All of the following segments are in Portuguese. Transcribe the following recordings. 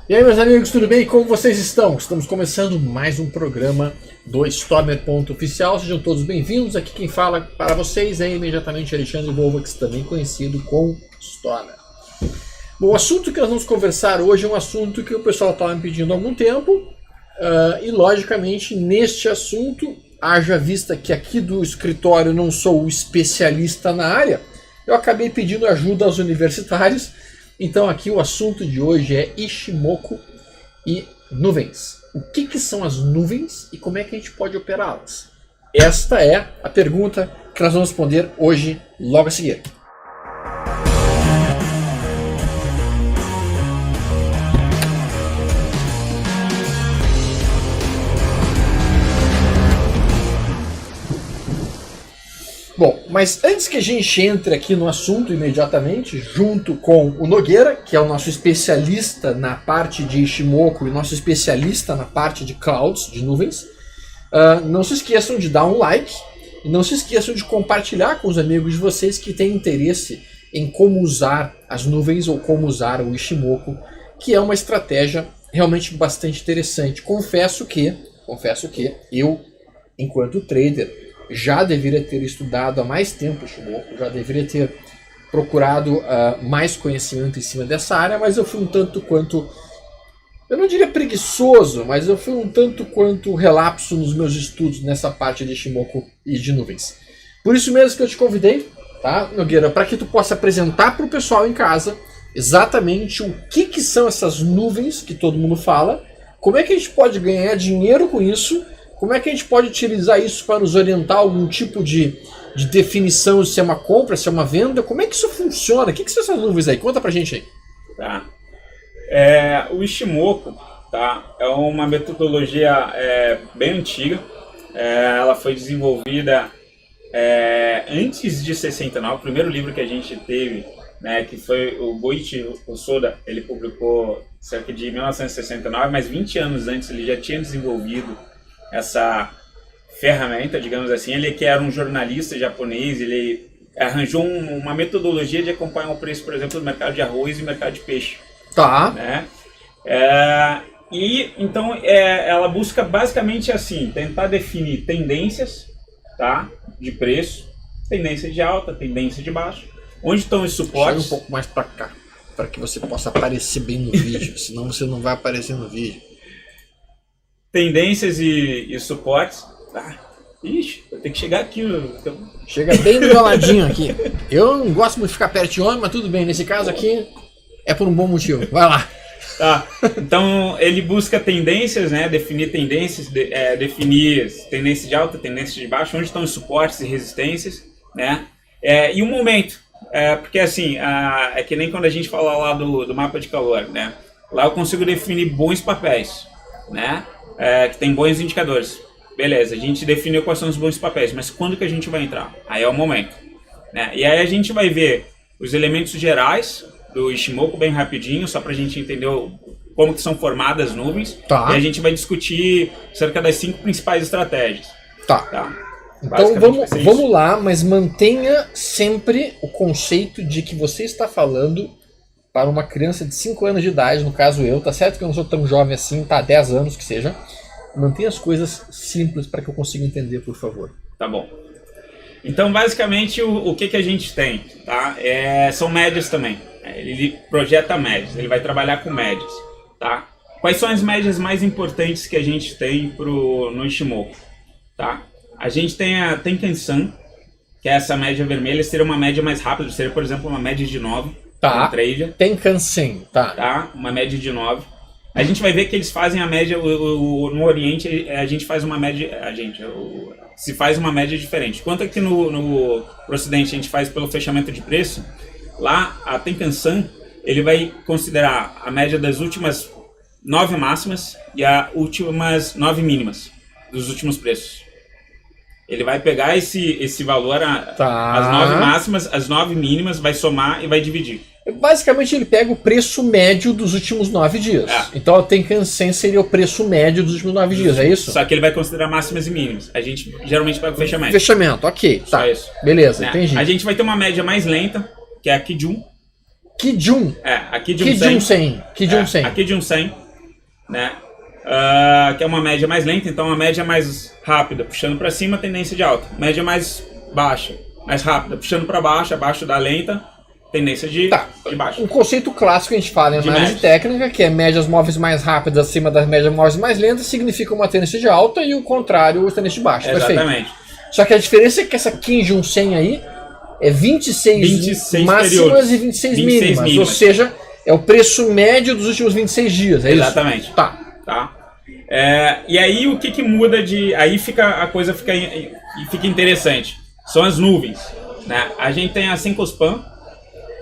E aí, meus amigos, tudo bem? Como vocês estão? Estamos começando mais um programa do Stomer.oficial. Sejam todos bem-vindos. Aqui quem fala para vocês é imediatamente Alexandre Volvax, também conhecido como Stomer. Bom, o assunto que nós vamos conversar hoje é um assunto que o pessoal estava me pedindo há algum tempo. E, logicamente, neste assunto, haja vista que aqui do escritório não sou o especialista na área, eu acabei pedindo ajuda aos universitários. Então aqui o assunto de hoje é Ishimoku e nuvens. O que são as nuvens e como é que a gente pode operá-las? Esta é a pergunta que nós vamos responder hoje, logo a seguir. Bom, mas antes que a gente entre aqui no assunto imediatamente, junto com o Nogueira, que é o nosso especialista na parte de Ishimoku e nosso especialista na parte de clouds, de nuvens, não se esqueçam de dar um like e não se esqueçam de compartilhar com os amigos de vocês que têm interesse em como usar as nuvens ou como usar o Ishimoku, que é uma estratégia realmente bastante interessante. Confesso que eu, enquanto trader, já deveria ter estudado há mais tempo o Ishimoku, já deveria ter procurado mais conhecimento em cima dessa área, mas eu fui um tanto quanto, eu não diria preguiçoso, mas eu fui um tanto quanto relapso nos meus estudos nessa parte de Ishimoku e de nuvens. Por isso mesmo que eu te convidei, tá, Nogueira, para que tu possa apresentar para o pessoal em casa exatamente o que são essas nuvens que todo mundo fala, como é que a gente pode ganhar dinheiro com isso. Como é que a gente pode utilizar isso para nos orientar algum tipo de definição se é uma compra, se é uma venda? Como é que isso funciona? O que são essas nuvens aí? Conta pra gente aí. Tá. O Ishimoku, tá, é uma metodologia bem antiga. Ela foi desenvolvida antes de 69. O primeiro livro que a gente teve, né, que foi o Goichi Hosoda, ele publicou cerca de 1969, mas 20 anos antes ele já tinha desenvolvido essa ferramenta, digamos assim. Ele, que era um jornalista japonês, ele arranjou uma metodologia de acompanhar o preço, por exemplo, do mercado de arroz e mercado de peixe. Tá. Né? E então ela busca basicamente assim, tentar definir tendências, tá, de preço, tendência de alta, tendência de baixo, onde estão os suportes. Chega um pouco mais para cá, para que você possa aparecer bem no vídeo, senão você não vai aparecer no vídeo. Tendências e suportes. Ixi, eu tenho que chegar aqui. Chega bem do meu ladinho aqui. Eu não gosto muito de ficar perto de homem, mas tudo bem. Nesse caso aqui é por um bom motivo. Vai lá. Tá. Então ele busca tendências, né? Definir tendências, definir tendência de alta, tendência de baixa, onde estão os suportes e resistências, né? E o momento. Porque assim, é que nem quando a gente fala lá do mapa de calor, né? Lá eu consigo definir bons papéis, né? Que tem bons indicadores. Beleza, a gente definiu quais são os bons papéis, mas quando que a gente vai entrar? Aí é o momento, né? E aí a gente vai ver os elementos gerais do Ishimoku bem rapidinho, só pra gente entender como que são formadas as nuvens. Tá. E a gente vai discutir cerca das 5 principais estratégias. Tá. Então vamos lá, mas mantenha sempre o conceito de que você está falando para uma criança de 5 anos de idade, no caso eu, tá certo que eu não sou tão jovem assim, tá, 10 anos que seja. Mantenha as coisas simples para que eu consiga entender, por favor. Tá bom. Então, basicamente, o que a gente tem, tá? São médias também. Ele projeta médias, ele vai trabalhar com médias, tá? Quais são as médias mais importantes que a gente tem no Ishimoku, tá? A gente tem a Tenkan-san, que é essa média vermelha, seria uma média mais rápida, seria, por exemplo, uma média de 9. Tá, Tenkan-sen, tá, uma média de 9. A gente vai ver que eles fazem a média, no Oriente a gente faz uma média, se faz uma média diferente. Enquanto aqui no Ocidente a gente faz pelo fechamento de preço, lá a Tenkan-san, ele vai considerar a média das últimas 9 máximas e as últimas 9 mínimas dos últimos preços. Ele vai pegar esse valor, as 9 máximas, as 9 mínimas, vai somar e vai dividir. Basicamente ele pega o preço médio dos últimos 9 dias. Então a Tenkan-sen seria o preço médio dos últimos 9 dias, é isso? Só que ele vai considerar máximas e mínimas. A gente geralmente pega o fechamento. Fechamento, ok. Tá. Só isso. Beleza, entendi. A gente vai ter uma média mais lenta, que é a Kijun. Kijun. A Kijun Kijun 100. 100. Kijun 100. A Kijun 100, né? Que é uma média mais lenta, então a média mais rápida, puxando para cima, tendência de alta. Média mais baixa, mais rápida, puxando para baixo, abaixo da lenta, tendência de baixa. Um conceito clássico que a gente fala em análise médias. técnica, que é médias móveis mais rápidas acima das médias móveis mais lentas, significa uma tendência de alta e o contrário, uma tendência de baixa. Exatamente. Perfeito. Só que a diferença é que essa Kijun 100 aí é 26 máximas períodos. e 26 26 mínimas. Ou seja, é o preço médio dos últimos 26 dias. É Exatamente. Isso? Tá. E aí o que muda de... Aí a coisa fica interessante. São as nuvens, né? A gente tem a Senkospan,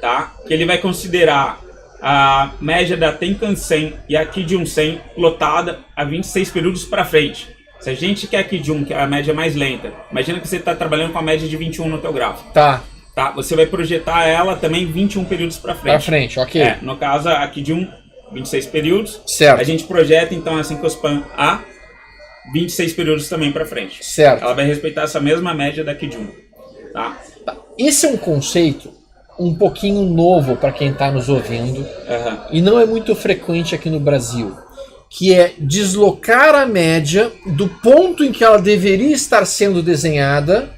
tá? Que ele vai considerar a média da Tenkan 100 e a Kijun 100 lotada a 26 períodos para frente. Se a gente quer a Kijun, que é a média mais lenta, imagina que você está trabalhando com a média de 21 no teu gráfico. Tá. Você vai projetar ela também 21 períodos para frente. Para frente, ok. No caso, a Kijun, 26 períodos. Certo. A gente projeta então a Senkospan a 26 períodos também para frente. Certo. Ela vai respeitar essa mesma média da Kijun. Tá? Esse é um conceito um pouquinho novo para quem está nos ouvindo e não é muito frequente aqui no Brasil, que é deslocar a média do ponto em que ela deveria estar sendo desenhada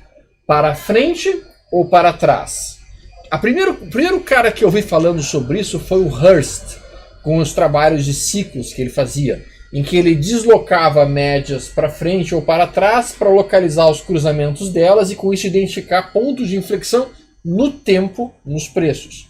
para frente ou para trás. O primeiro cara que eu vi falando sobre isso foi o Hurst, com os trabalhos de ciclos que ele fazia, em que ele deslocava médias para frente ou para trás para localizar os cruzamentos delas e com isso identificar pontos de inflexão no tempo, nos preços.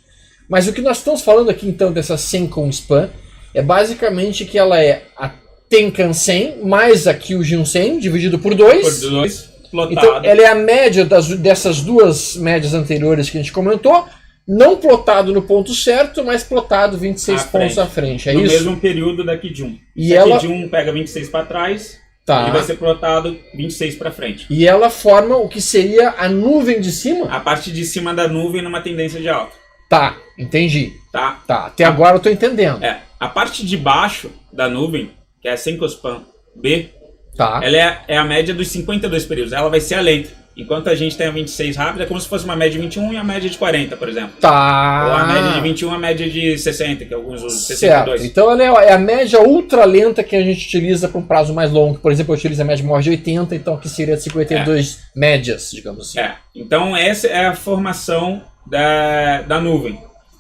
Mas o que nós estamos falando aqui então dessa Senkospan é basicamente que ela é a Tenkan 100 mais a Kijun 100 dividido por 2. Por 2, plotado. Então ela é a média dessas duas médias anteriores que a gente comentou, não plotado no ponto certo, mas plotado 26 pontos à frente. É no isso? No mesmo período da Kijun. E se ela... a Kijun pega 26 para trás, tá. Ele vai ser plotado 26 para frente. E ela forma o que seria a nuvem de cima? A parte de cima da nuvem numa tendência de alta. Tá, entendi. Tá. Até agora eu tô entendendo. A parte de baixo da nuvem, que é a Senkospan B, tá. Ela é a média dos 52 períodos. Ela vai ser a lenta. Enquanto a gente tem a 26 rápida, é como se fosse uma média de 21 e a média de 40, por exemplo. Tá. Ou a média de 21 e a média de 60, que alguns usam 62. Certo. Então ela é a média ultra lenta que a gente utiliza para um prazo mais longo. Por exemplo, eu utilizo a média móvel de 80, então aqui seria 52 médias, digamos assim. Então essa é a formação da nuvem.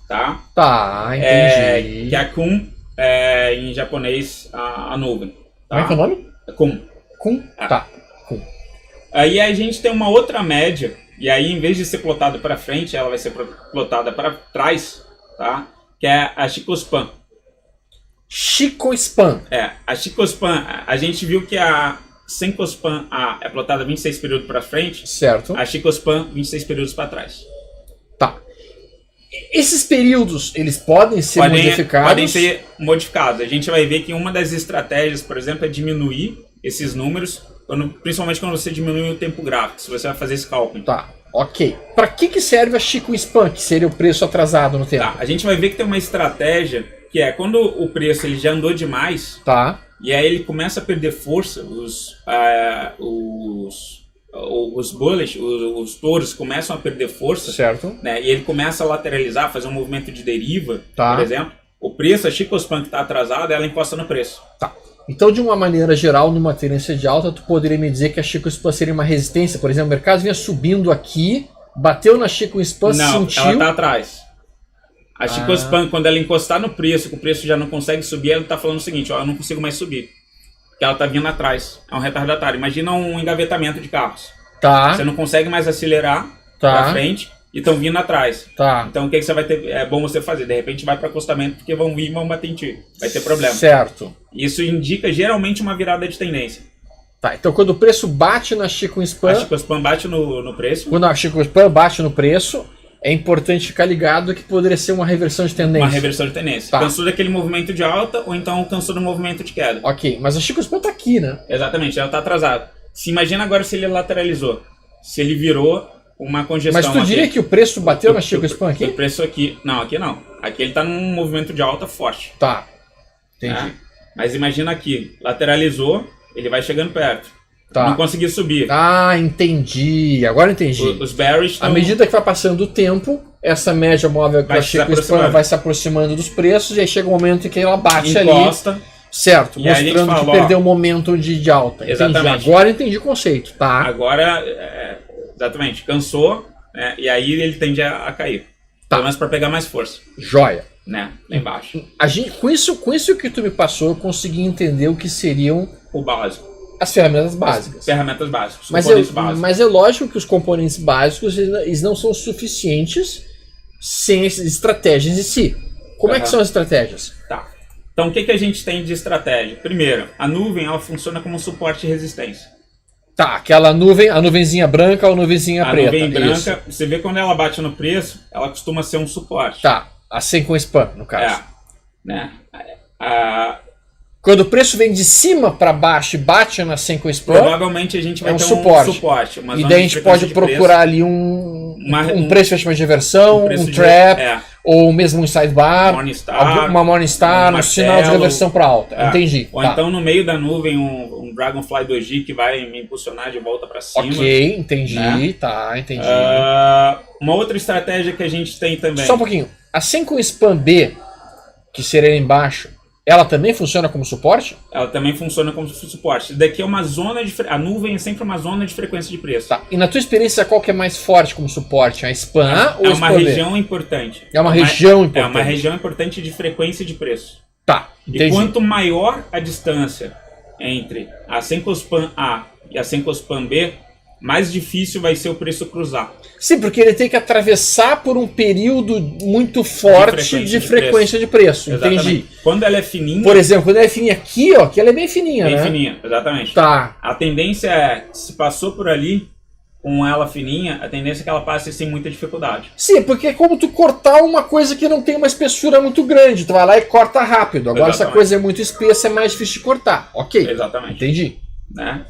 Tá, entendi. Que é a Kun, em japonês, a nuvem. Tá? Como é que é o nome? Kun. Kun? Tá. Kun. Aí a gente tem uma outra média, e aí em vez de ser plotada para frente, ela vai ser plotada para trás, tá? Que é a Senkospan. Senkospan. A Senkospan, a gente viu que a Senkospan A é plotada 26 períodos para frente, certo? A Senkospan 26 períodos para trás. Tá. Esses períodos, eles podem ser modificados? Podem ser modificados. A gente vai ver que uma das estratégias, por exemplo, é diminuir esses números, principalmente quando você diminui o tempo gráfico, se você vai fazer esse cálculo. Tá, ok. Para que serve a Senkospan, que seria o preço atrasado no tempo? Tá, a gente vai ver que tem uma estratégia que é quando o preço ele já andou demais, tá. E aí ele começa a perder força, os bullish, os touros começam a perder força, certo? Né? E ele começa a lateralizar, fazer um movimento de deriva, tá. Por exemplo. O preço, a Senkospan que está atrasada, ela encosta no preço. Tá. Então, de uma maneira geral, numa tendência de alta, tu poderia me dizer que a Senkospan seria uma resistência? Por exemplo, o mercado vinha subindo aqui, bateu na Senkospan, sentiu... Não, ela está atrás. A Senkospan, quando ela encostar no preço, que o preço já não consegue subir, ela está falando o seguinte, ó, eu não consigo mais subir. Porque ela está vindo atrás. É um retardatário. Imagina um engavetamento de carros. Tá. Você não consegue mais acelerar para frente e estão vindo atrás. Tá. Então o que você vai ter? É bom você fazer. De repente vai para acostamento porque vão vir e vão bater em ti. Vai ter problema. Certo. Isso indica geralmente uma virada de tendência. Tá. Então quando o preço bate na Senkospan... A Senkospan bate no preço. Quando a Senkospan bate no preço, é importante ficar ligado que poderia ser uma reversão de tendência. Uma reversão de tendência. Tá. Cansou daquele movimento de alta ou então cansou do movimento de queda. Ok. Mas a Senkospan tá aqui, né? Exatamente. Ela tá atrasada. Se imagina agora se ele lateralizou. Se ele virou uma congestão. Mas tu diria aqui. Que o preço bateu na Senkospan aqui? O preço aqui... Não, aqui não. Aqui ele tá num movimento de alta forte. Tá. Entendi. Tá? Mas imagina aqui. Lateralizou, ele vai chegando perto. Tá. Não conseguiu subir. Ah, entendi. Agora entendi. Os bearish estão... À medida que vai passando o tempo, essa média móvel que Vai eu achei que o spam vai se aproximando dos preços, e aí chega um momento em que ela bate encosta, ali. Certo, e aí a gente mostrando fala, que perdeu o momento de alta. Exatamente. Entendi. Agora entendi o conceito, tá? Agora, exatamente, cansou, né, e aí ele tende a cair. Tá. Pelo menos para pegar mais força. Joia. Né, lá embaixo. Com isso que tu me passou, eu consegui entender o que seriam o básico. As ferramentas básicas. As ferramentas básicas, os componentes básicos. Mas é lógico que os componentes básicos eles não são suficientes sem essas estratégias em si. Como é que são as estratégias? Tá. Então o que a gente tem de estratégia? Primeiro, a nuvem ela funciona como suporte e resistência. Tá, aquela nuvem, a nuvenzinha branca ou a nuvenzinha preta. A nuvem branca, isso. Você vê quando ela bate no preço, ela costuma ser um suporte. Tá, assim com spam, no caso. Né? Quando o preço vem de cima para baixo e bate na 100 com spam, provavelmente a gente vai ter suporte. Um suporte. E daí a gente pode procurar ali um preço de reversão, um trap, ou mesmo um sidebar, uma Morningstar, um sinal de reversão para alta. Entendi. Ou então no meio da nuvem um Dragonfly 2G que vai me impulsionar de volta para cima. Ok, entendi. Né? Tá, entendi. Uma outra estratégia que a gente tem também. Só um pouquinho. Assim com o spam B, que seria ali embaixo, ela também funciona como suporte? Ela também funciona como suporte. Isso daqui é uma zona de... A nuvem é sempre uma zona de frequência de preço. Tá. E na tua experiência, qual que é mais forte como suporte? A spam A ou a spam B? É uma região importante. É uma região importante. É uma região importante de frequência de preço. Tá, entendi. E quanto maior a distância entre a Senkospan A e a Senkospan B, mais difícil vai ser o preço cruzar. Sim, porque ele tem que atravessar por um período muito forte de frequência de preço. Entendi. Quando ela é fininha... Por exemplo, quando ela é fininha aqui, ó, que ela é bem fininha, né? Bem fininha, exatamente. Tá. A tendência é, se passou por ali, com ela fininha, a tendência é que ela passe sem muita dificuldade. Sim, porque é como tu cortar uma coisa que não tem uma espessura muito grande. Tu vai lá e corta rápido. Agora, se a coisa é muito espessa, é mais difícil de cortar. Ok. Exatamente. Entendi. Né?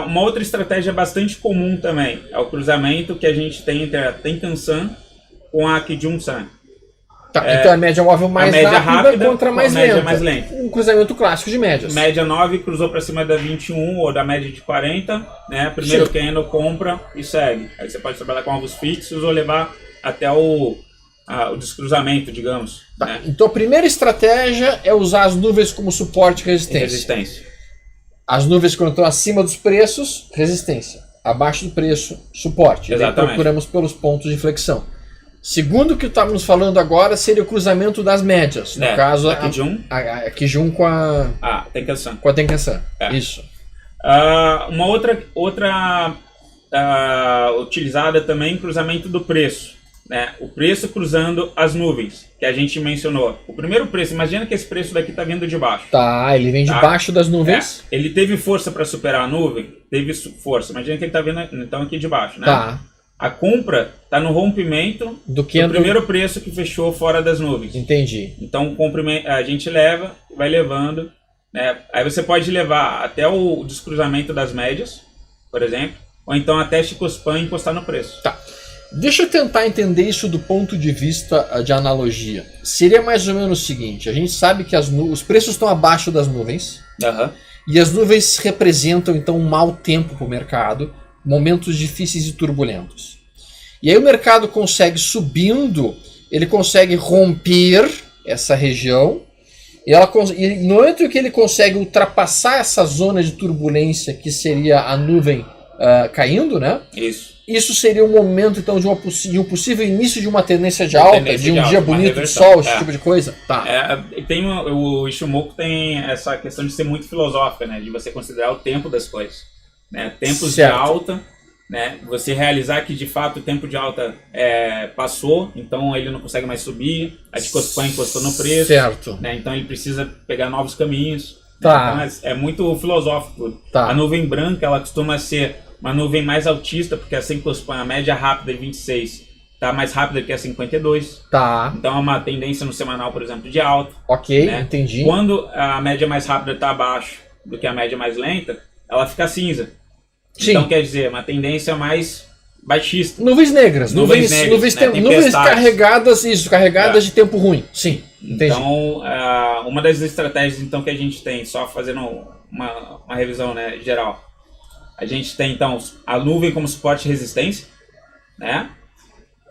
Uma outra estratégia bastante comum também é o cruzamento que a gente tem entre a Tenkan-san com a Kijun-san. Tá, então a média móvel mais rápida contra mais lenta. Mais lenta. Um cruzamento clássico de médias. Média 9 cruzou para cima da 21 ou da média de 40. Né? Primeiro candle compra e segue. Aí você pode trabalhar com alvos fixos ou levar até o descruzamento, digamos. Tá, né? então a primeira estratégia é usar as nuvens como suporte e resistência. As nuvens quando estão acima dos preços, resistência. Abaixo do preço, suporte. Exatamente. E daí procuramos pelos pontos de flexão. Segundo o que estávamos falando agora, seria o cruzamento das médias. No caso, a Kijun. A Kijun com a Tenkan-san. Com a Tenkan-san. Isso. Uma outra utilizada também, cruzamento do preço. Né? O preço cruzando as nuvens, que a gente mencionou. O primeiro preço, imagina que esse preço daqui está vindo de baixo. Tá, ele vem de baixo das nuvens. Ele teve força para superar a nuvem? Teve força. Imagina que ele está vindo então aqui de baixo. Né? Tá. A compra está no rompimento do primeiro preço que fechou fora das nuvens. Entendi. Então a gente leva, vai levando. Né? Aí você pode levar até o descruzamento das médias, por exemplo, ou então até Chico-Span encostar no preço. Tá. Deixa eu tentar entender isso do ponto de vista de analogia. Seria mais ou menos o seguinte: a gente sabe que os preços estão abaixo das nuvens, e as nuvens representam então um mau tempo para o mercado, momentos difíceis e turbulentos. E aí o mercado consegue subindo, ele consegue romper essa região, e no momento que ele consegue ultrapassar essa zona de turbulência que seria a nuvem caindo, né? Isso seria o momento, então, de um possível início de uma tendência de alta, de um dia bonito de sol, esse tipo de coisa? Tá. O Ishimoku tem essa questão de ser muito filosófica, né? De você considerar o tempo das coisas. Né? Tempos de alta, né? Você realizar que, de fato, o tempo de alta passou, então ele não consegue mais subir, a Chico-Span encostou no preço. Certo. Né? Então ele precisa pegar novos caminhos. Tá. Né? Então, é muito filosófico. Tá. A nuvem branca, ela costuma ser uma nuvem mais altista, porque a Senkospan, a média rápida de 26, está mais rápida que a 52. Tá. Então é uma tendência no semanal, por exemplo, de alta. Ok, né? entendi. Quando a média mais rápida está abaixo do que a média mais lenta, ela fica cinza. Sim. Então quer dizer, uma tendência mais baixista. Nuvens negras. Nuvens carregadas, carregadas de tempo ruim. Sim, entendi. Então, uma das estratégias então, que a gente tem, só fazendo uma revisão, né, geral, a gente tem então a nuvem como suporte e resistência, né?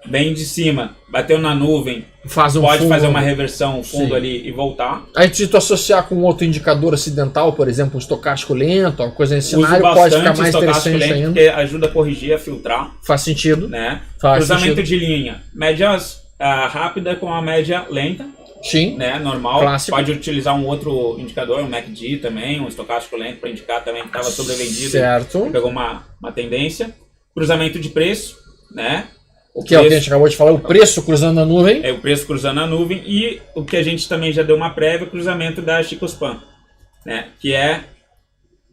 vem de cima, bateu na nuvem, Faz um pode fundo. fazer uma reversão, fundo Sim. ali e voltar. Aí se tu associar com outro indicador acidental, por exemplo, um estocástico lento, alguma coisa nesse Uso cenário, bastante pode ficar mais estocástico interessante lento, ainda. porque ajuda a corrigir, a filtrar, Faz sentido. né? Faz Cruzamento sentido. de linha, médias rápida com a média lenta, Sim. né? Normal. Clássico. Pode utilizar um outro indicador, um MACD também, um estocástico lento para indicar também que estava sobrevendido. Certo. Pegou uma tendência. Cruzamento de preço, né? Que é o que a gente acabou de falar, o preço cruzando a nuvem. É o preço cruzando a nuvem e o que a gente também já deu uma prévia, cruzamento da Chicospan, né? Que é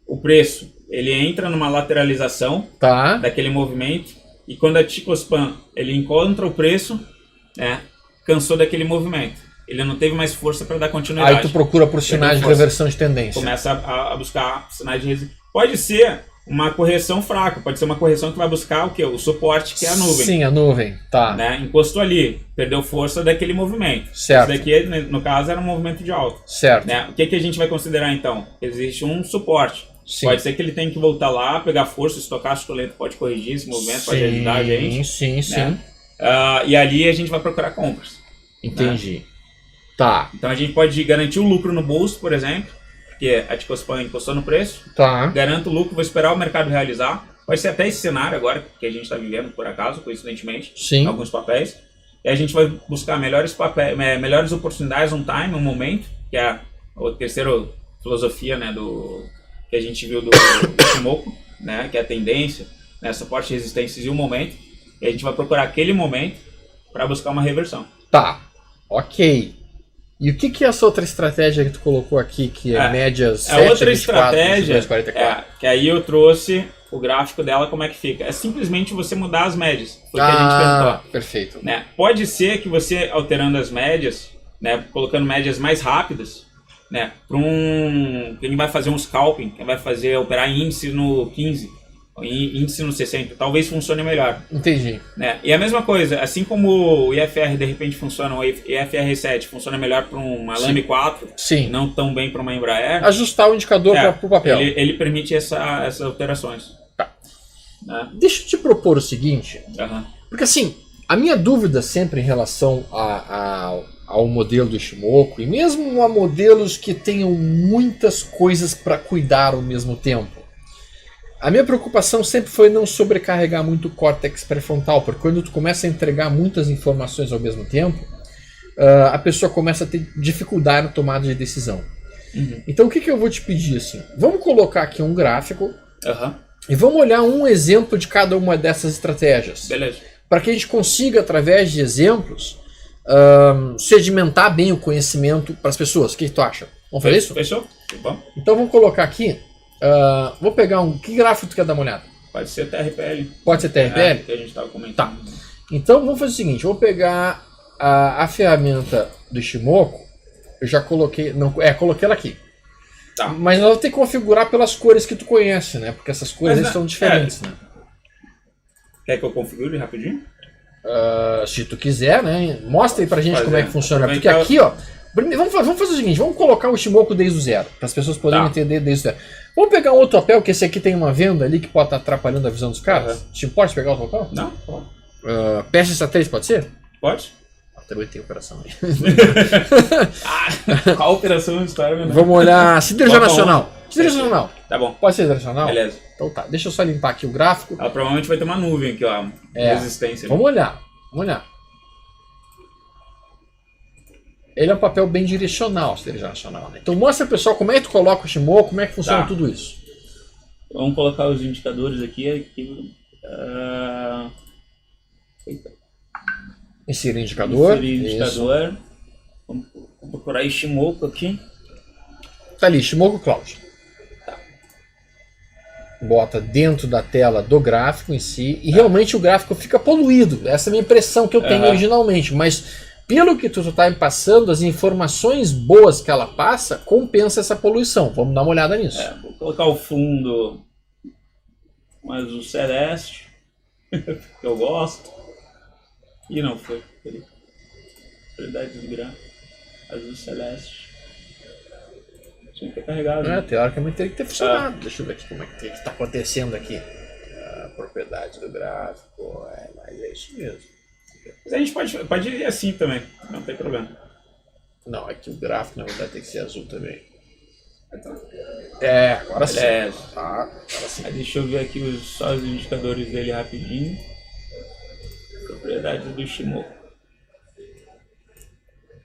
o preço. Ele entra numa lateralização Tá. daquele movimento e quando a Chicospan ele encontra o preço, né? Cansou daquele movimento. Ele não teve mais força para dar continuidade. Aí tu procura por sinais de força. reversão de tendência. Começa a buscar sinais de resistência. Pode ser uma correção fraca, pode ser uma correção que vai buscar o quê? O suporte, que é a nuvem. Sim, a nuvem. Tá. Né? Encostou ali, perdeu força daquele movimento. Certo. Esse daqui, no caso, era um movimento de alta. Certo. Né? O que a gente vai considerar então? Existe um suporte. Sim. Pode ser que ele tenha que voltar lá, pegar força, o estocástico lento pode corrigir esse movimento, pode ajudar a gente. Sim, sim. Né? E ali a gente vai procurar compras. Entendi. Tá. Então a gente pode garantir o lucro no bolso, por exemplo, porque a Chicospan encostou no preço. Tá. Garanto o lucro, vou esperar o mercado realizar. Pode ser até esse cenário agora que a gente está vivendo, por acaso, coincidentemente, Sim. em alguns papéis. E a gente vai buscar melhores oportunidades, um time, um momento, que é a terceira filosofia, né, que a gente viu do Ishimoku, né, que é a tendência, né, suporte, resistências e o momento. E a gente vai procurar aquele momento para buscar uma reversão. Tá. Ok. E o que é essa outra estratégia que tu colocou aqui, que é médias 7, a outra 24, estratégia 22, 44? que aí eu trouxe o gráfico dela, como é que fica. É simplesmente você mudar as médias. Foi o que a gente perguntou. Perfeito. Né? Pode ser que você, alterando as médias, né, colocando médias mais rápidas, né, para quem vai fazer um scalping, quem vai operar em índice no 15, índice no 60, talvez funcione melhor. Entendi. Né? E a mesma coisa, assim como o IFR de repente funciona, o IFR 7 funciona melhor para uma Lame 4, Sim. não tão bem para uma Embraer. Ajustar o indicador para o papel. Ele permite essas alterações. Tá. Né? Deixa eu te propor o seguinte, Uhum. porque assim, a minha dúvida sempre em relação ao modelo do Ishimoku, e mesmo a modelos que tenham muitas coisas para cuidar ao mesmo tempo, a minha preocupação sempre foi não sobrecarregar muito o córtex pré-frontal, porque quando tu começa a entregar muitas informações ao mesmo tempo, a pessoa começa a ter dificuldade na tomada de decisão. Uhum. Então o que eu vou te pedir assim? Vamos colocar aqui um gráfico Uhum. e vamos olhar um exemplo de cada uma dessas estratégias. Beleza. Para que a gente consiga, através de exemplos, sedimentar bem o conhecimento para as pessoas. O que tu acha? Vamos fazer isso? Fechou? Bom. Então vamos colocar aqui. Vou pegar que gráfico tu quer dar uma olhada? Pode ser TRPL. Pode ser TRPL? Que a gente estava comentando. Tá. Então vamos fazer o seguinte, eu vou pegar a ferramenta do Ishimoku, eu já coloquei, coloquei ela aqui. Tá. Mas nós vamos ter que configurar pelas cores que tu conhece, né? Porque essas cores são diferentes, né? Quer que eu configure rapidinho? Se tu quiser, né? Mostra aí pra gente como é que funciona. Porque Então- aqui, ó, vamos fazer o seguinte, vamos colocar o Ishimoku desde o zero, para as pessoas poderem Tá. entender desde o zero. Vamos pegar um outro papel, que esse aqui tem uma venda ali que pode estar atrapalhando a visão dos caras. Te pode pegar o papel? Não? PSA3 pode ser? Pode? Também tem operação aí. Qual operação história, né? Vamos olhar Siderurgia Bota um. Nacional. Siderurgia Nacional. Tá bom. Pode ser Siderurgia Nacional? Beleza. Então tá, deixa eu só limpar aqui o gráfico. Ela provavelmente vai ter uma nuvem aqui, ó. Resistência. Vamos olhar. Ele é um papel bem direcional, Siderurgia Nacional. Né? Então mostra pro pessoal como é que tu coloca o Ishimoku, como é que funciona Tá. tudo isso. Vamos colocar os indicadores aqui. Inserir indicador. Inserir indicador. Vamos procurar Ishimoku aqui. Isso. Tá ali, Ishimoku Cloud. Bota dentro da tela do gráfico em si. E realmente o gráfico fica poluído. Essa é a minha impressão que eu tenho originalmente. Mas pelo que tu está me passando, as informações boas que ela passa compensa essa poluição. Vamos dar uma olhada nisso. Vou colocar o fundo um azul celeste. Que eu gosto. Ih, não foi. Qualidade do gráfico. Azul celeste. Tinha que ter carregado. né? Teoricamente teria que ter funcionado. Deixa eu ver aqui como é que está acontecendo aqui. A propriedade do gráfico. Mas é isso mesmo. Mas a gente pode ir assim também, não tem problema. Não, aqui o gráfico na verdade tem que ser azul também. Então, Agora sim. beleza. Tá, agora sim. Aí deixa eu ver aqui só os indicadores dele rapidinho. Propriedades do Ishimoku.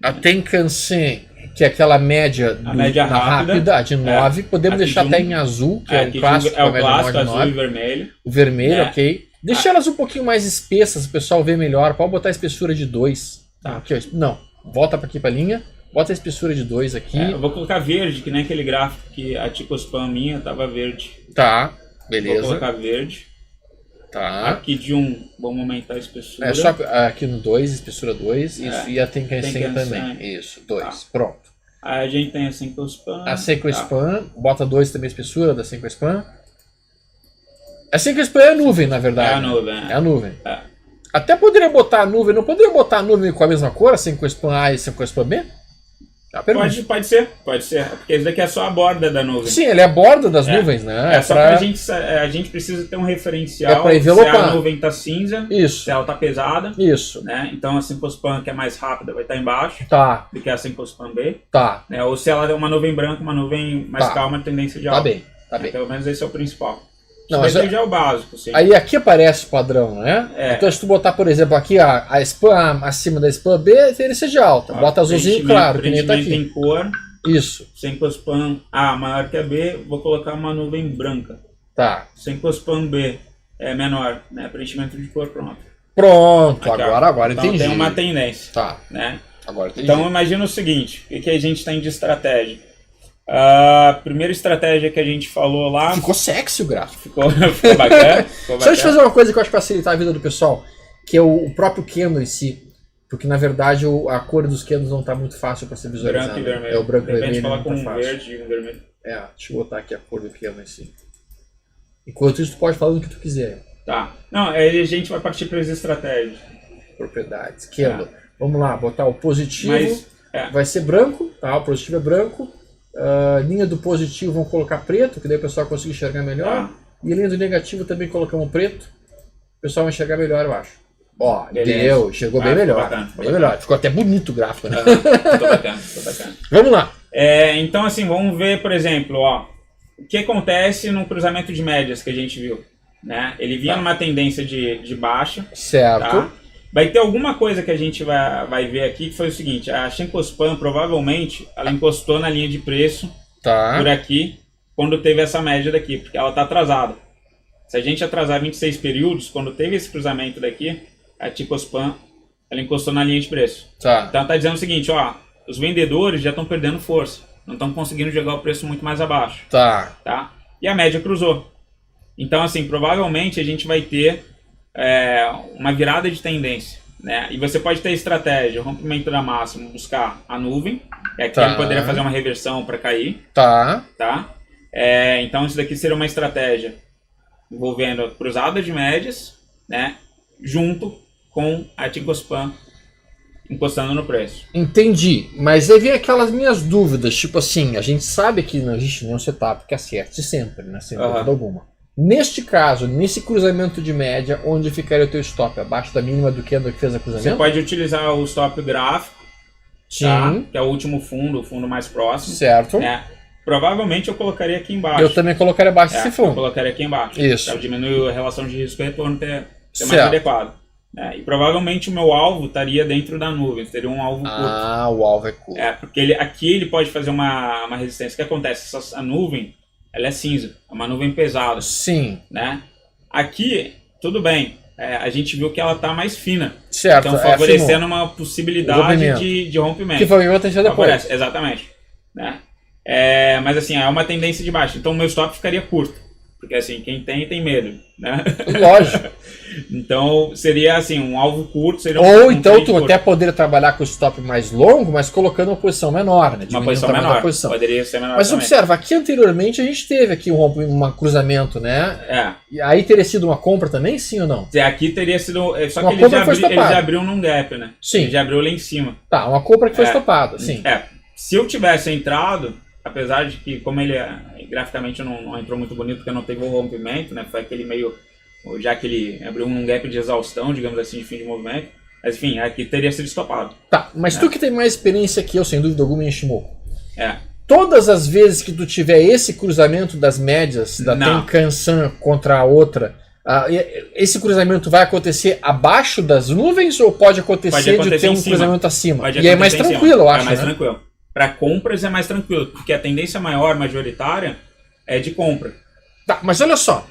A Tenkan-sen, que é aquela média, média rápida, de 9, podemos aqui deixar de até em azul, que é o aqui clássico, é o a média clássico, móvel de azul 9. e vermelho. O vermelho, né? ok. Deixa elas um pouquinho mais espessas, o pessoal vê melhor. Pode botar a espessura de 2. Tá. Aqui, ó. Não, volta aqui pra linha. Bota a espessura de 2 aqui. Eu vou colocar verde, que nem aquele gráfico que a Ticospam minha tava verde. Tá, beleza. Vou colocar verde. Tá. Aqui de 1, vamos aumentar a espessura. É só aqui no 2, espessura 2. Isso, e a Tenkan-sen Tenkan-sen. também. Isso, 2. Tá. Pronto. Aí a gente tem a Senko-Span. A Senko-Span, bota 2 também a espessura da Senko-Span. A Senko-Span é a nuvem, na verdade. É a nuvem. É a nuvem. É. Até poderia botar a nuvem, não poderia botar a nuvem com a mesma cor, a Senko-Span A e a Senko-Span B? Pode ser. Porque isso daqui é só a borda da nuvem. Sim, ele é a borda das nuvens, né? Só pra gente, a gente precisa ter um referencial. É pra se envelopar. a nuvem tá cinza, Isso. se ela tá pesada. Isso. Né? Então a Senko-Span, que é mais rápida, vai estar embaixo Tá, do que a Senko-Span B. tá. Né? Ou se ela é uma nuvem branca, uma nuvem mais Tá. calma, tendência de Tá alta. bem, tá bem. Pelo menos esse é o principal. Não, Isso mas daqui já é o básico. Sim. aí aqui aparece o padrão, né? É. Então se tu botar, por exemplo, aqui a Span A acima da Span B, teria que ser de alta. Bota azulzinho claro, que nem tá aqui. Tem cor. Isso. Senko-Span A maior que a B, vou colocar uma nuvem branca. Tá. Senko-Span B é menor, né? Preenchimento de cor, pronto. Pronto, Aqui, ó. agora Então entendi. tem uma tendência. Tá, Né? agora entendi. Então imagina o seguinte, o que a gente tem de estratégia? A primeira estratégia que a gente falou lá Ficou sexy o gráfico. ficou bacana. Ficou Só deixa eu bacana. fazer uma coisa que eu acho que facilitar a vida do pessoal, que é o próprio candle em si. Porque na verdade a cor dos candles não tá muito fácil para ser visualizado. Branco e vermelho. É o branco e De repente vermelho. coloca Não um tá fácil. verde e um vermelho. Deixa eu botar aqui a cor do candle em si. Enquanto isso, tu pode falar do que tu quiser. Tá. Não, aí a gente vai partir para as estratégias. Propriedades. Candle. Vamos lá, botar o positivo. Mas, Vai ser branco, tá? O positivo é branco. Linha do positivo vamos colocar preto, que daí o pessoal consegue enxergar melhor. Tá. E a linha do negativo também colocamos preto. O pessoal vai enxergar melhor, eu acho. Ó, Beleza. chegou bem Ficou melhor. bacana, ficou Bem melhor. Ficou até bonito o gráfico, né? Ficou bacana, ficou bacana. Vamos lá. Então, assim, vamos ver, por exemplo, ó, o que acontece no cruzamento de médias que a gente viu. Né? Ele vinha numa tendência de baixa. Certo. Tá? Vai ter alguma coisa que a gente vai ver aqui, que foi o seguinte, a Senko-Span provavelmente ela encostou na linha de preço Tá. por aqui, quando teve essa média daqui, porque ela está atrasada. Se a gente atrasar 26 períodos, quando teve esse cruzamento daqui, a Senko-Span ela encostou na linha de preço. Tá. Então está dizendo o seguinte, ó, os vendedores já estão perdendo força, não estão conseguindo jogar o preço muito mais abaixo. Tá. Tá? E a média cruzou. Então, assim, provavelmente a gente vai ter uma virada de tendência. Né? E você pode ter estratégia, rompimento da máxima, buscar a nuvem. Aqui Tá. ele poderia fazer uma reversão para cair. Tá. Tá? Então, isso daqui seria uma estratégia envolvendo cruzada de médias, né? Junto com a Senko-Span encostando no preço. Entendi. Mas aí vem aquelas minhas dúvidas. Tipo assim, a gente sabe que não existe nenhum setup que acerte sempre, né? Sem dúvida alguma. Neste caso, nesse cruzamento de média, onde ficaria o teu stop? Abaixo da mínima do candle que fez o cruzamento? Você pode utilizar o stop gráfico, Sim. tá? Que é o último fundo, o fundo mais próximo. Certo. Né? Provavelmente eu colocaria aqui embaixo. Eu também colocaria abaixo desse Eu fundo. colocaria aqui embaixo. Isso. Para diminuir a relação de risco e retorno ter mais Certo. adequado. Né? E provavelmente o meu alvo estaria dentro da nuvem, teria um alvo curto. Ah, o alvo é curto. Porque aqui ele pode fazer uma resistência. O que acontece? A nuvem ela é cinza, é uma nuvem pesada. Sim. Né? Aqui, tudo bem, a gente viu que ela está mais fina. Certo. Então favorecendo uma possibilidade rompimento. de rompimento. Que foi o que depois. Favorece, exatamente. Né? Mas assim, é uma tendência de baixa. Então o meu stop ficaria curto. Porque assim, quem tem medo. Né? Lógico. Então seria assim, um alvo curto. Seria Ou então trade tu curto. até poderia trabalhar com o stop mais longo, mas colocando uma posição menor, né? Uma Diminuindo posição o tamanho menor. da posição. Poderia ser menor Mas também. observa, aqui anteriormente a gente teve aqui um cruzamento, né? E aí teria sido uma compra também, sim ou não? Aqui teria sido. Só Uma que ele compra foi já estopada. abriu num gap, né? Sim. Ele já abriu lá em cima. Tá, uma compra que foi estopada, sim. Se eu tivesse entrado, apesar de que, como ele graficamente não entrou muito bonito, porque não teve o rompimento, né? Foi aquele meio. Já que ele abriu um gap de exaustão, digamos assim, de fim de movimento. Mas enfim, aqui teria sido estopado. Tá, mas tu que tem mais experiência que eu, sem dúvida alguma, em Ishimoku. É. Todas as vezes que tu tiver esse cruzamento das médias, da Não. Tenkan-san contra a outra, esse cruzamento vai acontecer abaixo das nuvens ou pode acontecer de ter em um cima. cruzamento acima? Pode E é mais acontecer em cima. tranquilo, eu acho, É mais né? tranquilo. Para compras é mais tranquilo, porque a tendência maior, majoritária, é de compra. Tá, mas olha só.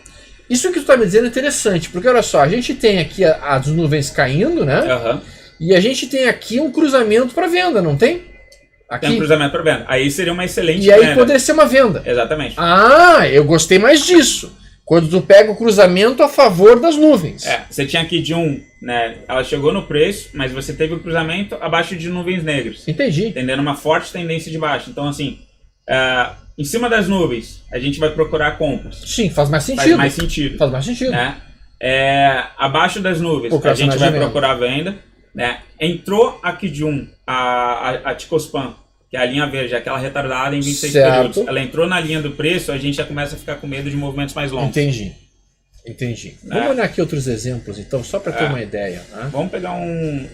Isso que tu tá me dizendo é interessante, porque olha só, a gente tem aqui as nuvens caindo, né? Aham. E a gente tem aqui um cruzamento para venda, não tem? Aqui. Tem um cruzamento para venda. Aí seria uma excelente E aí venda. poderia ser uma venda. Exatamente. Ah, eu gostei mais disso. Quando tu pega o cruzamento a favor das nuvens. É, você tinha aqui de né? Ela chegou no preço, mas você teve o cruzamento abaixo de nuvens negras. Entendi. Entendendo? Uma forte tendência de baixa. Então, assim, em cima das nuvens, a gente vai procurar compras. Sim, faz mais sentido. Faz mais sentido. Faz mais sentido. Né? Abaixo das nuvens, O a gente vai personagem procurar venda. Né? Entrou a Kijun, a Ticospan, que é a linha verde, aquela retardada em 26 Certo. períodos. Ela entrou na linha do preço, a gente já começa a ficar com medo de movimentos mais longos. Entendi. Vamos olhar aqui outros exemplos, então, só para ter É. uma ideia. Né? Vamos pegar um...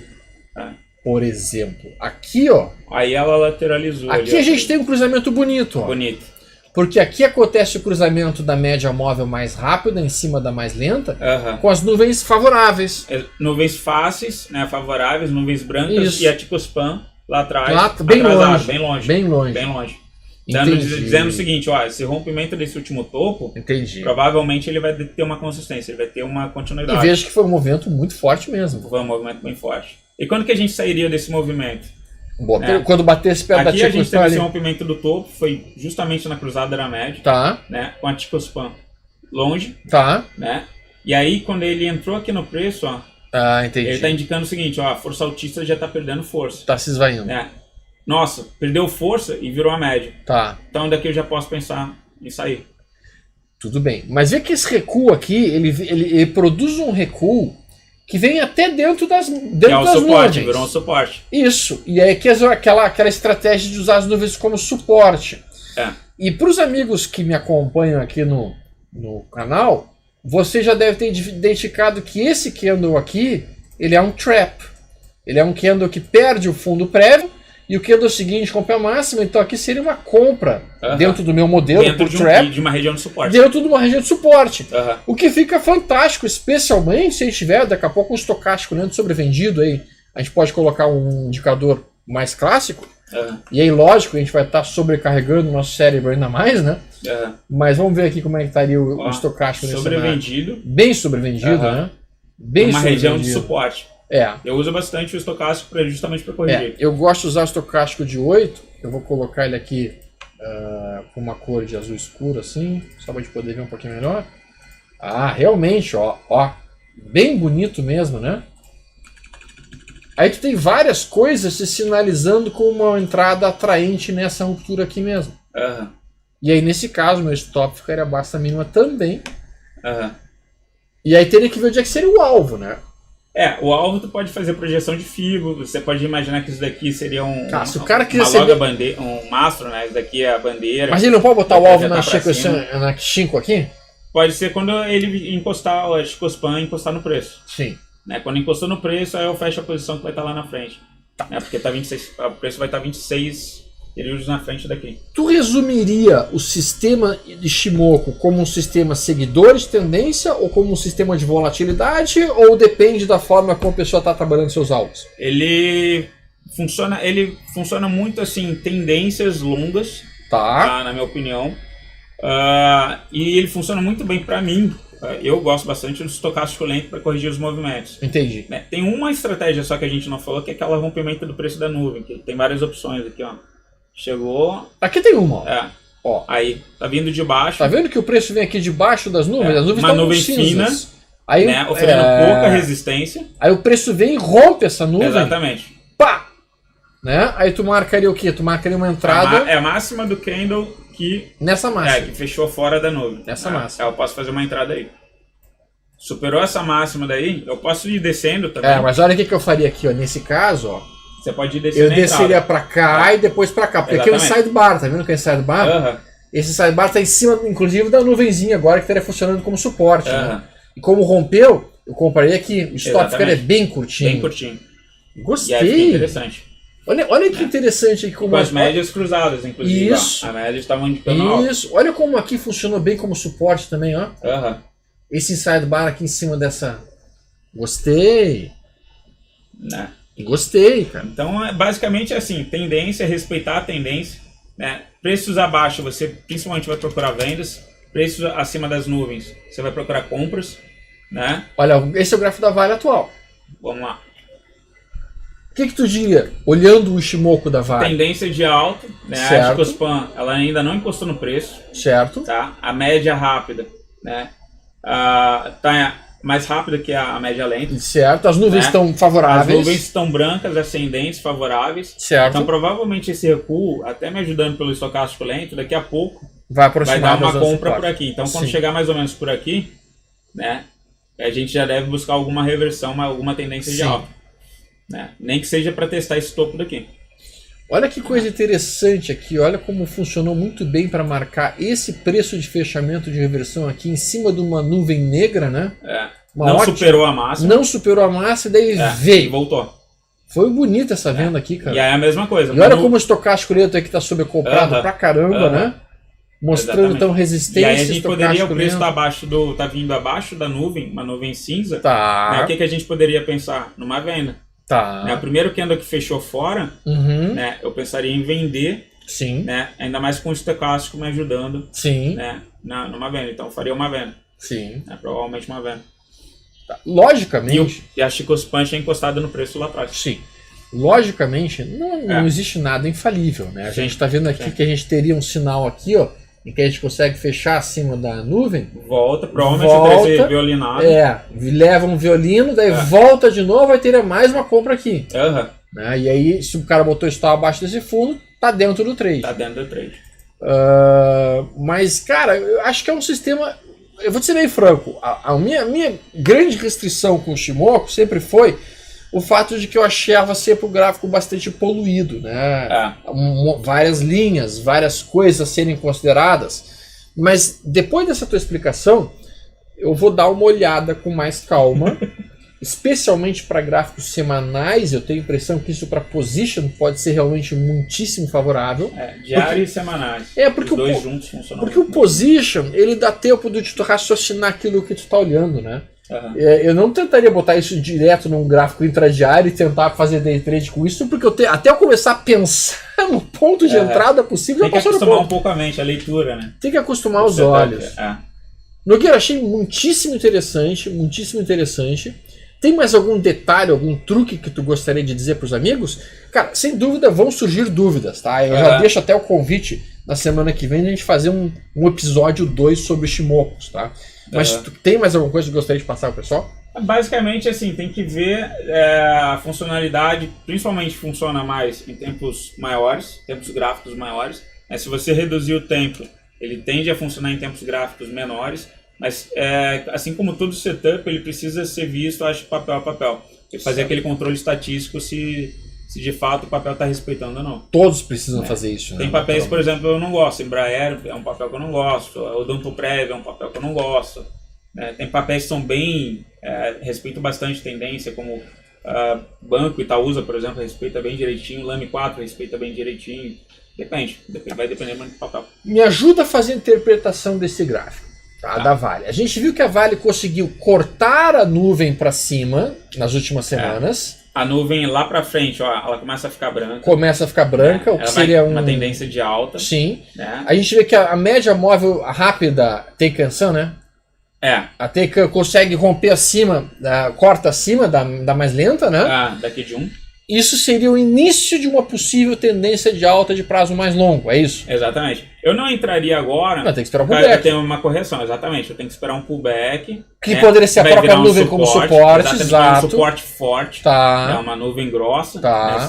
Por exemplo, aqui, ó. Aí ela lateralizou. Aqui ali, a gente tem um cruzamento bonito, ó. Bonito. Porque aqui acontece o cruzamento da média móvel mais rápida em cima da mais lenta, Aham. com as nuvens favoráveis. Nuvens fáceis, né, favoráveis, nuvens brancas. Isso. E a Ticospan lá atrás. Lá, bem atrasada, longe. Bem longe. Bem longe. Bem longe. Entendi. Dizendo o seguinte, ó, esse rompimento desse último topo, Entendi. provavelmente ele vai ter uma consistência, ele vai ter uma E continuidade. vejo que foi um movimento muito forte mesmo. Foi um movimento bem forte. E quando que a gente sairia desse movimento? Quando batesse perto Aqui da a gente Ticospan teve esse ali. rompimento do topo, foi justamente na cruzada da média, Tá, né, com a Ticospan longe, tá. né? E aí quando ele entrou aqui no preço, ó, Ah, entendi. ele está indicando o seguinte, ó, a força altista já está perdendo força, Tá se esvaindo. né? Nossa, perdeu força e virou a média. Tá, Então daqui eu já posso pensar em sair. tudo bem. Mas vê que esse recuo aqui, ele produz um recuo que vem até dentro das, Que é dentro o das suporte, nuvens. virou um suporte. Isso. E aí que aquela estratégia de usar as nuvens como suporte. É. E para os amigos que me acompanham aqui no canal, você já deve ter identificado que esse candle aqui, ele é um trap. Ele é um candle que perde o fundo prévio e o candle seguinte compra a máxima. Então aqui seria uma compra dentro do meu modelo Dentro por de, trap, de uma região de suporte. dentro de uma região de suporte. Aham. O que fica fantástico, especialmente se a gente tiver daqui a pouco um estocástico lento sobrevendido aí. A gente pode colocar um indicador mais clássico. Aham. E aí, lógico, a gente vai estar sobrecarregando o nosso cérebro ainda mais, né? Aham. Mas vamos ver aqui como é que estaria o Ó, estocástico nesse cenário. sobrevendido, Bem sobrevendido, Aham. né? Bem uma região de sobrevendido. suporte. É. Eu uso bastante o estocástico justamente para corrigir. Eu gosto de usar o estocástico de 8. Eu vou colocar ele aqui com uma cor de azul escuro, assim, só para a gente poder ver um pouquinho melhor. Ah, realmente, ó. Bem bonito mesmo, né? Aí tu tem várias coisas se sinalizando com uma entrada atraente nessa ruptura aqui mesmo. Aham. E aí, nesse caso, meu stop ficaria abaixo da mínima também. Aham. E aí teria que ver onde é que seria o alvo, né? O alvo tu pode fazer projeção de fibo, você pode imaginar que isso daqui seria Se o cara quiser uma ser loga bandeira, um mastro, né? Isso daqui é a bandeira. Mas ele não pode botar o Vai alvo na projetar pra Chico, na Shinko aqui? Pode ser quando ele encostar, o Chicospan encostar no preço. Sim. Né? Quando encostou no preço, aí eu fecho a posição que vai estar lá na frente. Né? Porque tá 26, o preço vai estar 26 períodos na frente daqui. Tu resumiria o sistema de Shimoku como um sistema seguidor de tendência ou como um sistema de volatilidade, ou depende da forma como a pessoa está trabalhando seus alvos? Ele funciona muito assim, tendências longas, Tá. na minha opinião. E ele funciona muito bem para mim. Eu gosto bastante do estocástico lento para corrigir os movimentos. Entendi. Né? Tem uma estratégia só que a gente não falou, que é aquela rompimento do preço da nuvem, que tem várias opções aqui, ó. Chegou, Aqui tem uma, ó. Ó. aí tá vindo de baixo, Tá vendo que o preço vem aqui debaixo das nuvens? As nuvens uma estão nuvem cinzas. fina, Aí, né, oferecendo pouca resistência. Aí o preço vem e rompe essa nuvem. Exatamente. Pá! Né? Aí tu marcaria o quê? Tu marcaria uma entrada É a máxima do candle que, nessa massa. que fechou fora da nuvem. Nessa massa. Eu posso fazer uma entrada aí. Superou essa máxima daí, eu posso ir descendo também. Mas olha o que eu faria aqui, ó. Nesse caso, ó. Você pode ir descendo Eu desceria pra cá e depois pra cá. Porque aqui é um Exatamente. sidebar, tá vendo que é sidebar? Aham. Esse sidebar tá em cima, inclusive, da nuvenzinha agora que estaria funcionando como suporte. Né? Aham. E como rompeu, eu compraria aqui. O stop ficaria bem curtinho. Bem curtinho. Gostei. E aí fica interessante. Olha que interessante aqui como com as médias cruzadas, inclusive. Isso. Ó, a média estava indicando alta. Isso. Olha como aqui funcionou bem como suporte também, ó. Esse sidebar aqui em cima dessa. Gostei. Né? Gostei, cara. Então, basicamente assim, tendência é respeitar a tendência, né? Preços abaixo, você principalmente vai procurar vendas. Preços acima das nuvens, você vai procurar compras, né? Olha, esse é o gráfico da Vale atual. Vamos lá. O que tu diria, olhando o Ishimoku da Vale? Tendência de alta, né? A Chicospam, ela ainda não encostou no preço. Certo. Tá? A média rápida, né? Tá mais rápida que a média lenta. Certo. As nuvens estão favoráveis. As nuvens estão brancas, ascendentes, favoráveis. Certo. Então, provavelmente esse recuo, até me ajudando pelo estocástico lento, daqui a pouco vai dar uma compra por aqui. Então, quando chegar mais ou menos por aqui, né? A gente já deve buscar alguma reversão, alguma tendência de alta. Né? Nem que seja para testar esse topo daqui. Olha que coisa interessante aqui, olha como funcionou muito bem para marcar esse preço de fechamento de reversão aqui em cima de uma nuvem negra, né? Não superou a máxima. Não superou a máxima e daí veio. E voltou. Foi bonita essa venda aqui, cara. E aí é a mesma coisa. E olha como o estocástico lento aqui tá sobrecomprado pra caramba, né? Mostrando então resistência. E aí a gente poderia, o preço tá vindo abaixo da nuvem, uma nuvem cinza. Tá. Né? O que a gente poderia pensar? Numa venda. Tá. Né? O primeiro candle que fechou fora, né? Eu pensaria em vender. Sim. Né? Ainda mais com o estocástico me ajudando. Sim. Né? Numa venda. Então eu faria uma venda. Sim. Né? Provavelmente uma venda. Tá. Logicamente. E a Chicospam é encostada no preço lá atrás. Sim. Logicamente, não existe nada infalível, né? A gente está vendo aqui que a gente teria um sinal aqui, ó, em que a gente consegue fechar acima da nuvem. Provavelmente vai ser violinado. Leva um violino, daí volta de novo, vai ter mais uma compra aqui. Né? E aí, se o cara botou stop abaixo desse fundo, tá dentro do trade. Tá dentro do trade. Mas, cara, eu acho que é um sistema. Eu vou te ser bem franco, a minha grande restrição com o Ishimoku sempre foi o fato de que eu achava sempre o gráfico bastante poluído, né? Várias linhas, várias coisas a serem consideradas. Mas depois dessa tua explicação, eu vou dar uma olhada com mais calma, especialmente para gráficos semanais. Eu tenho a impressão que isso para position pode ser realmente muitíssimo favorável. Diário e semanais. Porque os dois juntos funcionam. Porque o position, ele dá tempo de tu raciocinar aquilo que tu está olhando, né? Eu não tentaria botar isso direto num gráfico intradiário e tentar fazer day trade com isso, porque até eu começar a pensar no ponto de entrada possível, tem que acostumar um pouco a mente, a leitura, né? Tem que acostumar os olhos. Nogueira, achei muitíssimo interessante, muitíssimo interessante. Tem mais algum detalhe, algum truque que tu gostaria de dizer para os amigos? Cara, sem dúvida vão surgir dúvidas, tá? Eu já deixo até o convite na semana que vem a gente fazer um episódio 2 sobre Ishimokos, tá? Mas tu tem mais alguma coisa que gostaria de passar pro pessoal? Basicamente, assim, tem que ver a funcionalidade, principalmente funciona mais em tempos maiores, tempos gráficos maiores. Se você reduzir o tempo, ele tende a funcionar em tempos gráficos menores, mas assim como todo setup, ele precisa ser visto, acho, papel a papel. E fazer aquele controle estatístico se de fato o papel está respeitando ou não. Todos precisam fazer isso, né? Tem papéis, por exemplo, eu não gosto. Embraer é um papel que eu não gosto. O Odontoprev é um papel que eu não gosto. Tem papéis que são bem... respeitam bastante tendência, como Banco Itaúsa, por exemplo, respeita bem direitinho. Lame 4 respeita bem direitinho. Depende. Vai depender muito do papel. Me ajuda a fazer a interpretação desse gráfico, tá? Da Vale. A gente viu que a Vale conseguiu cortar a nuvem para cima nas últimas semanas. A nuvem lá pra frente, ó, ela começa a ficar branca. Começa a ficar branca, o que seria uma tendência de alta. Sim. Né? A gente vê que a média móvel rápida tem canção, né? A Teican consegue romper acima, corta acima da mais lenta, né? Daqui de um. Isso seria o início de uma possível tendência de alta de prazo mais longo, é isso? Exatamente. Eu não entraria agora. Não, tem que esperar um pullback. Eu tenho uma correção, exatamente. Eu tenho que esperar um pullback. Que poderia ser a própria nuvem como suporte, exato. Um suporte forte. Tá. Uma nuvem grossa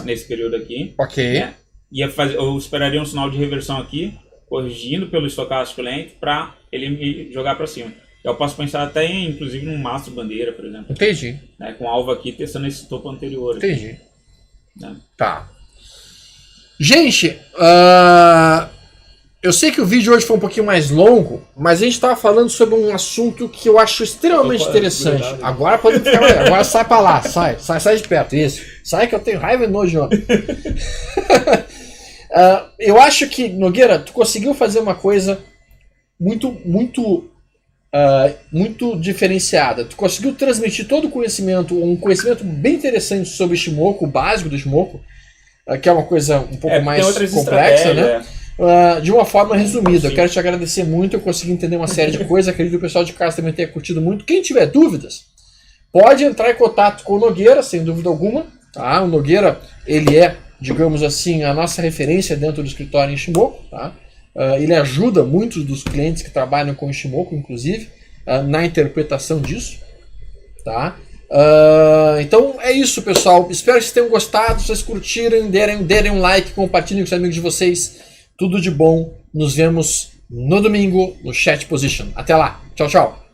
nesse período aqui. Ok. Eu esperaria um sinal de reversão aqui, corrigindo pelo estocástico lento, para ele me jogar para cima. Eu posso pensar até em, inclusive, num mastro bandeira, por exemplo. Entendi. Com alvo aqui, testando esse topo anterior. Entendi. Né? Tá. Gente, Eu sei que o vídeo hoje foi um pouquinho mais longo, mas a gente estava falando sobre um assunto que eu acho extremamente interessante. Agora pode ficar mais. Agora sai pra lá, sai de perto. Isso. Sai que eu tenho raiva e nojo de homem. Eu acho que, Nogueira, tu conseguiu fazer uma coisa muito diferenciada. Tu conseguiu transmitir todo o conhecimento, um conhecimento bem interessante sobre Ishimoku, o básico do Ishimoku, que é uma coisa um pouco mais complexa, né? De uma forma resumida. Eu quero te agradecer muito, eu consegui entender uma série de coisas, acredito que o pessoal de casa também tenha curtido muito. Quem tiver dúvidas, pode entrar em contato com o Nogueira, sem dúvida alguma. Tá? O Nogueira, ele é, digamos assim, a nossa referência dentro do escritório em Ishimoku. Tá? Ele ajuda muitos dos clientes que trabalham com Ishimoku, inclusive, na interpretação disso. Tá? Então é isso, pessoal. Espero que vocês tenham gostado. Se vocês curtirem, derem um like, compartilhem com os amigos de vocês. Tudo de bom. Nos vemos no domingo no Chat Position. Até lá. Tchau, tchau.